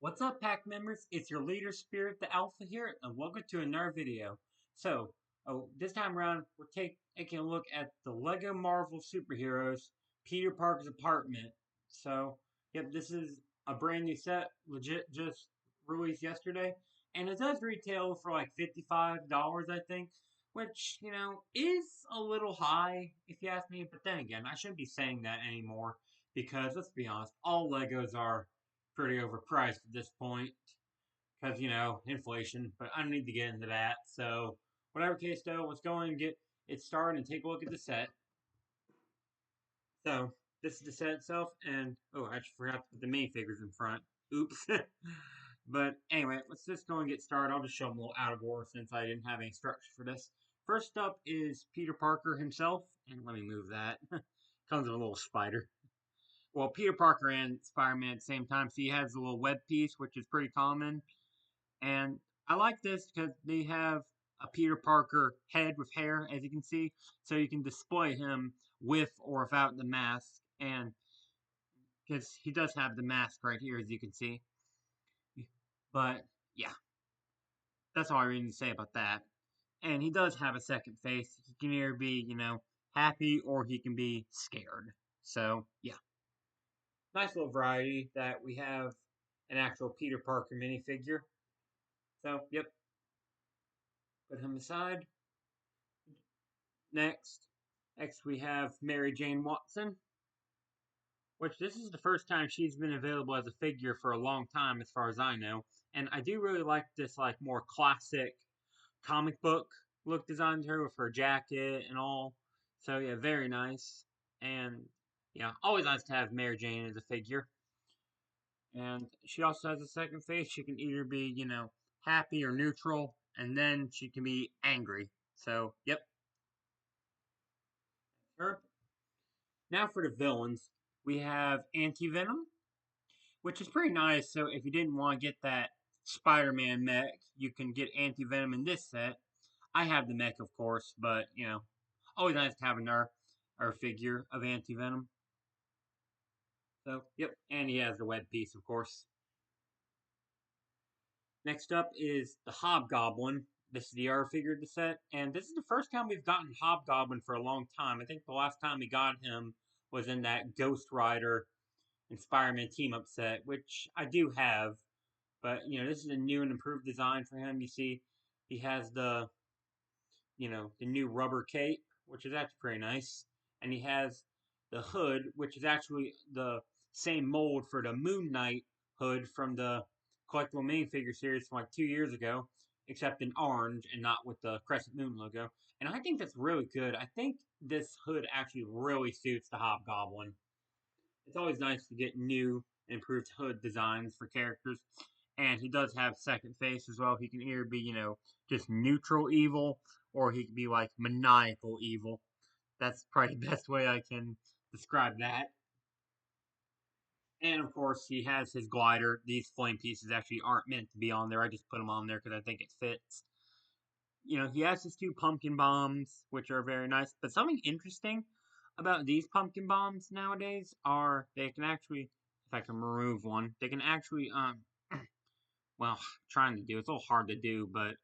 What's up, pack members? It's your leader, Spirit the Alpha here, and welcome to another video. This time around, we're taking a look at the Lego Marvel Superheroes Peter Parker's Apartment. This is a brand new set, legit just released yesterday, and it does retail for like $55, I think, which, is a little high if you ask me, but then again, I shouldn't be saying that anymore because let's be honest, all Legos are pretty overpriced at this point because inflation. But I don't need to get into that. So whatever case though, let's go and get it started and take a look at the set. So this is the set itself, and oh, I actually forgot to put the minifigures in front. Oops. But anyway, let's just go and get started. I'll just show them a little out of order since I didn't have any structure for this. First up is Peter Parker himself, and let me move that. Comes with a little spider. Well, Peter Parker and Spider-Man at the same time. So he has a little web piece, which is pretty common. And I like this because they have a Peter Parker head with hair, as you can see. So you can display him with or without the mask. And because he does have the mask right here, as you can see. But yeah, that's all I really need to say about that. And he does have a second face. He can either be, happy or he can be scared. So yeah. Nice little variety that we have an actual Peter Parker minifigure. So, yep, put him aside. Next, we have Mary Jane Watson, which this is the first time she's been available as a figure for a long time, as far as I know. And I do really like this, like, more classic comic book look design to her with her jacket and all. So, yeah, very nice. And, yeah, always nice to have Mary Jane as a figure. And she also has a second face. She can either be, happy or neutral, and then she can be angry. So, yep. Her. Now for the villains, we have Anti-Venom, which is pretty nice. So if you didn't want to get that Spider-Man mech, you can get Anti-Venom in this set. I have the mech, of course, but, always nice to have another figure of Anti-Venom. So, yep, and he has the web piece, of course. Next up is the Hobgoblin. This is the other figure of the set, and this is the first time we've gotten Hobgoblin for a long time. I think the last time we got him was in that Ghost Rider and Spider-Man team-up set, which I do have. But, this is a new and improved design for him. You see, he has the new rubber cape, which is actually pretty nice. And he has the hood, which is actually the same mold for the Moon Knight hood from the collectible minifigure series from like 2 years ago, except in orange and not with the Crescent Moon logo. And I think that's really good. I think this hood actually really suits the Hobgoblin. It's always nice to get new, improved hood designs for characters. And he does have second face as well. He can either be, just neutral evil, or he can be like maniacal evil. That's probably the best way I can describe that. And of course, he has his glider. These flame pieces actually aren't meant to be on there. I just put them on there because I think it fits. He has his two pumpkin bombs, which are very nice. But something interesting about these pumpkin bombs nowadays are they can actually, if I can remove one, they can actually, well, trying to do it's a little hard to do, but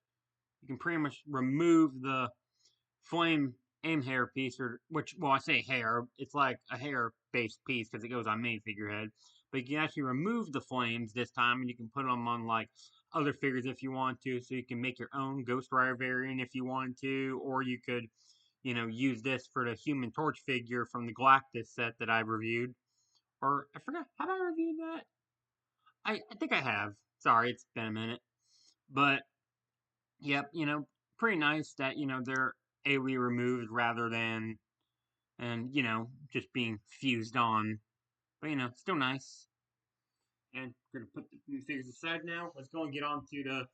you can pretty much remove the flame aim hair piece, or which, well, I say hair, it's like a hair based piece because it goes on main figurehead. But you can actually remove the flames this time, and you can put them on like other figures if you want to. So you can make your own Ghost Rider variant if you want to, or you could, use this for the Human Torch figure from the Galactus set that I reviewed. Or I forgot, have I reviewed that? I think I have. Sorry, it's been a minute. But yep, pretty nice that they're ably removed rather than and just being fused on. But still nice. And we're gonna put the new figures aside now. Let's go and get on to the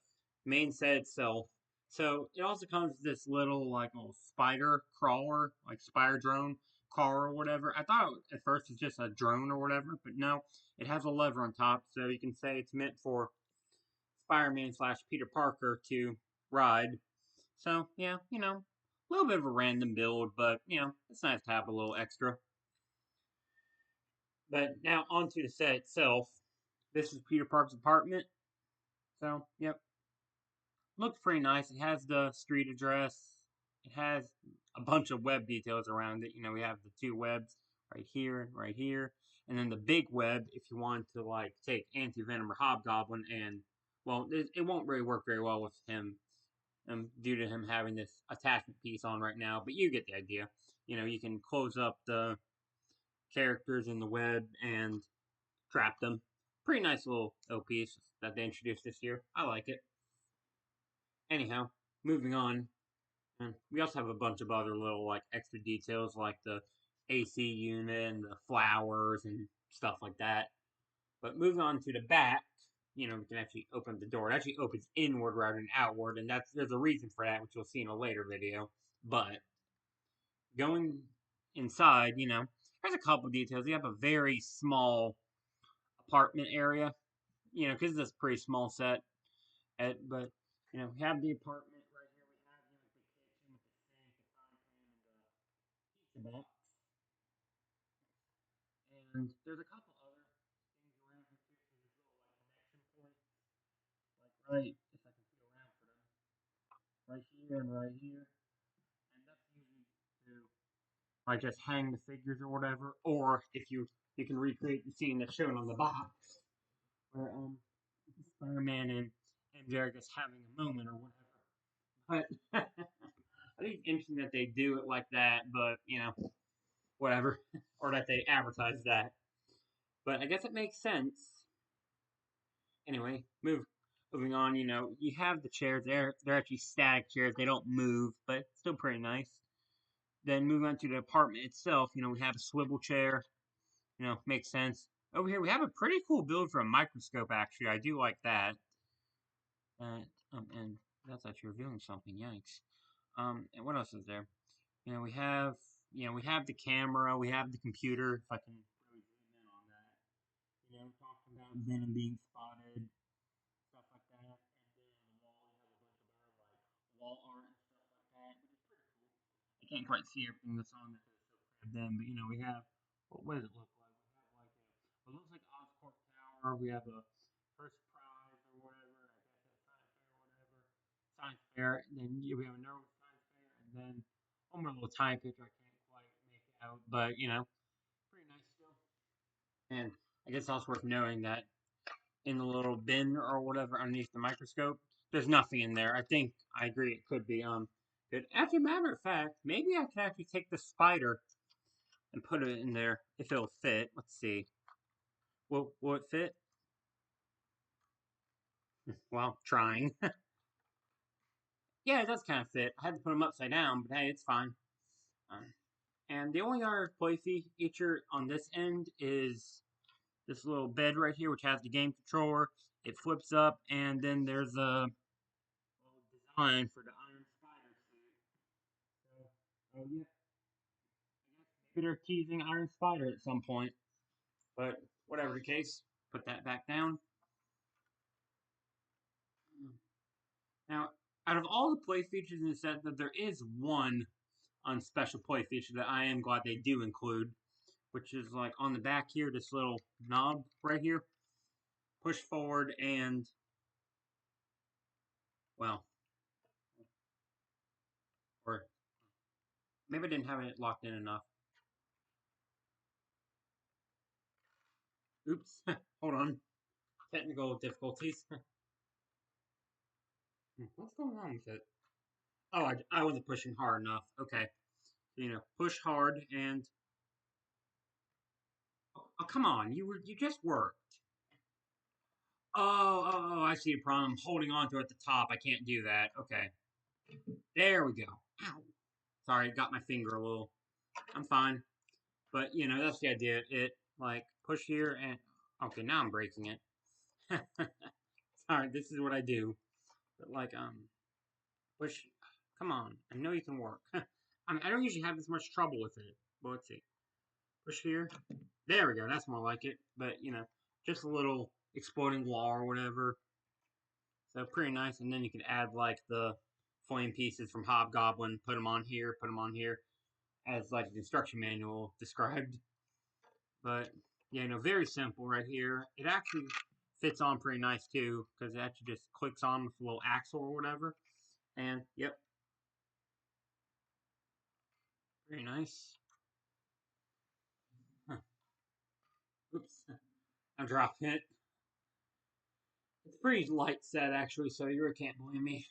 main set itself. So it also comes with this little spider crawler, like spider drone car or whatever. I thought at first it's just a drone or whatever, but no, it has a lever on top, so you can say it's meant for Spider-Man slash Peter Parker to ride. So yeah, a little bit of a random build, but it's nice to have a little extra. But now onto the set itself. This is Peter Park's apartment. So, yep. Looks pretty nice. It has the street address. It has a bunch of web details around it. You know, we have the two webs right here and right here. And then the big web, if you want to, like, take Anti-Venom or Hobgoblin and, well, it won't really work very well with him due to him having this attachment piece on right now. But you get the idea. You know, you can close up the characters in the web and trap them. Pretty nice little piece that they introduced this year. I like it. Anyhow, moving on. And we also have a bunch of other little like extra details like the AC unit and the flowers and stuff like that. But moving on to the back, you know, we can actually open the door. It actually opens inward rather than outward, and there's a reason for that, which you'll see in a later video. But going inside, you know, there's a couple details. You have a very small apartment area, you know, because it's a pretty small set. But you know, we have the apartment right here. We have you know, the kitchen with the sink, the frying pan, and the pizza box. And there's a couple other things around here too. So there's little like connection points, like right if I can feel around for them, right here and right here. And that's usually to like just hang the figures or whatever. Or if you can recreate the scene that's shown on the box where Spider-Man and MJ are just having a moment or whatever. But I think it's interesting that they do it like that, but you know, whatever. Or that they advertise that. But I guess it makes sense. Anyway, moving on, you know, you have the chairs there. They're actually static chairs. They don't move, but it's still pretty nice. Then moving on to the apartment itself, you know, we have a swivel chair. You know, makes sense. Over here, we have a pretty cool build for a microscope, actually. I do like that. And that's actually revealing something. Yikes. And what else is there? We have the camera, we have the computer. If I can really zoom in on that, you know, talking about Venom being spotted, stuff like that. And then on the wall, we have a bunch of our like wall art and stuff like that, which is pretty cool. I can't quite see everything that's on there because it's so crabbed in, but you know, we have what does it look like? We have like what looks like Oscorp Tower. We have a first prize or whatever. I guess that's science fair or whatever. Science fair. And then we have another science fair, and then one more little tiny picture I can't quite make out, but you know, pretty nice still. And I guess it's also worth knowing that in the little bin or whatever underneath the microscope, there's nothing in there. I think I agree it could be good. As a matter of fact, maybe I could actually take the spider and put it in there if it'll fit. Let's see. Will it fit? Well, trying. Yeah, it does kind of fit. I had to put them upside down, but hey, it's fine. Um, and the only other play feature on this end is this little bed right here, which has the game controller. It flips up, and then there's a little design for the Iron Spider suit. So, yeah, I guess maybe they're teasing Iron Spider at some point. But whatever the case, put that back down. Now, out of all the play features in the set, that there is one on special play feature that I am glad they do include, which is like on the back here, this little knob right here. Push forward and, well, or maybe I didn't have it locked in enough. Oops, hold on. Technical difficulties. What's going on with it? Oh, I wasn't pushing hard enough. Okay. You know, push hard and oh come on, you just worked. Oh, I see a problem. I'm holding on to it at the top. I can't do that. Okay. There we go. Ow. Sorry, got my finger a little. I'm fine. But, you know, that's the idea. It, like, push here and... Okay, now I'm breaking it. Sorry, this is what I do. But, like, push... Come on. I know you can work. I mean, I don't usually have this much trouble with it. But let's see. Push here. There we go. That's more like it. But, you know, just a little exploding wall or whatever. So, pretty nice. And then you can add, like, the flame pieces from Hobgoblin. Put them on here. Put them on here. As, like, the instruction manual described. But, yeah, no, very simple right here. It actually, fits on pretty nice too, because it actually just clicks on with a little axle or whatever. And yep, very nice. Huh. Oops, I'm dropping it. It's a pretty light set actually, so you really can't blame me.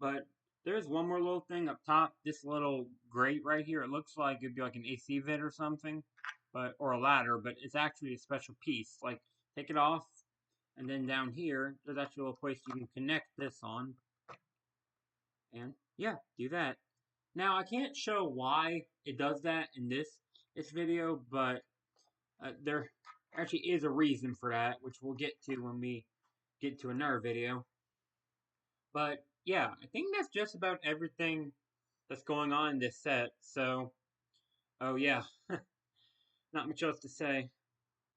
But there's one more little thing up top. This little grate right here. It looks like it'd be like an AC vent or something, or a ladder, but it's actually a special piece. Like take it off, and then down here there's actually a little place you can connect this on. And yeah, do that. Now I can't show why it does that in this video, but there actually is a reason for that, which we'll get to when we get to another video. But yeah, I think that's just about everything that's going on in this set. So, oh yeah, not much else to say.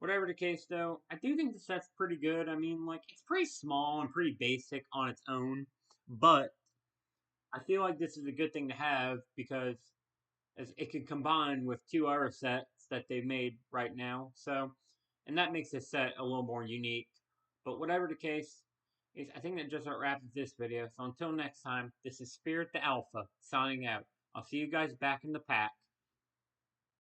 Whatever the case, though, I do think the set's pretty good. I mean, like, it's pretty small and pretty basic on its own, but I feel like this is a good thing to have because as it can combine with two other sets that they've made right now. So, and that makes this set a little more unique. But whatever the case, I think that just about wraps this video. So until next time, this is Spirit the Alpha signing out. I'll see you guys back in the pack.